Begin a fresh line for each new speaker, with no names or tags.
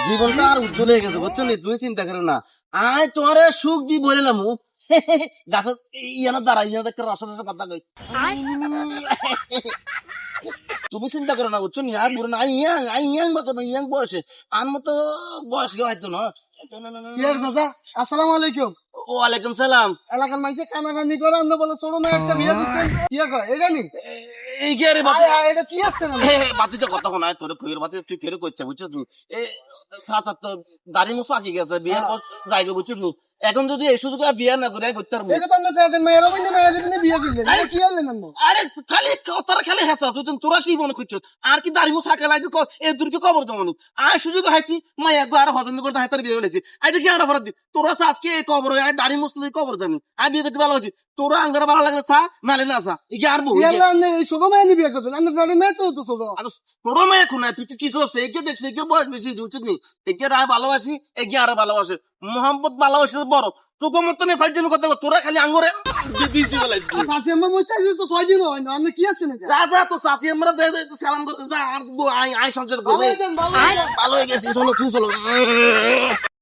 জীবনটা আর উজ্জ্বল হয়ে গেছে বুঝছো নি, তুই চিন্তা করো না। আয় তোরে সুখ দি বলিলাম গাছ ইয়ানো দাঁড়াই ইয়ানো একটা রস রস পাতা কই তুমি চিন্তা করো না বুঝছো নি। আর বুড়ো না আই ইয়াং মতো না, ইয়াং বয়সে আর মতো বয়স কেউ হয়তো না।
কি আর চাচা, আসসালামু আলাইকুম।
ওয়ালাইকুম সালাম।
এলাকার মানুষে কানাকানি করে আনন্দ বলে ছোট মেয়ে একটা বিয়ে দিচ্ছেন, কি কয় এটা নি?
এই কি আরে
আয় আয়, এটা কি আসছে না?
বাতিতে কথা শোনা তোর কইর বাতি তুই কেড়ে করছে বুঝছিস নি। এ সাসা তো দাড়ি মুছ আকি গেছে বিয়ের পর যাইবে বুঝছিস নি। এখন যদি এই সুযোগে বিয়ে না করে করতে পারবো।
এটা তো আমরা ফ্যাশন মেয়ের ওই না মেয়ের দিনে বিয়ে দিলেন, এটা কি হলেন না?
আরে খালি তোরা খালি হেসা তুই তোরা কি মনে করছিস আর কি দাড়ি মুছ আকে লাগি এই দূরকে কবর জমানো আয় সুযোগ হাইছি মাই একবার আর হজম করতে হাইতার বিয়ে হয়েছে আইটা কি আর অপরাধ দি তোরা আজকে এই কবর আয় দাড়ি মুছ তুই কবর জানি আই বিয়ে করতে ভালো হচ্ছে তোরা আঙ্গারে ভালো লাগলে চা নালে না চা এই কি আর বউ
কি হলো আপনি এই ছোট মেয়ে নিয়ে বিয়ে করছেন? আপনি ফ্যাশন মেয়ে তো ছোট।
আর তোর মেয়ে এখন তুই কি কিছু আছে একে দেখছিস একে বয়স বেশি উচিত নেই একে রায় ভালোবাসি একে আর ভালোবাসে মোহাম্মদ ভালোবাসে বড় তোকে মতো নেই ফাইজ কথা তোরা খালি আঙ্গরে বিষ দিয়ে লাগবে
শাশি আম্মা মরতে আসিস তো 6 দিন হয় না, আপনি কি আসছেন এটা?
যা যা তো চাষি আমরা সালাম করতে যা আর আই সংসার
ভালো
করবে
হয়েছেন, ভালো হয়েছেন।
ভালো হয়ে গেছি চলো তুই চলো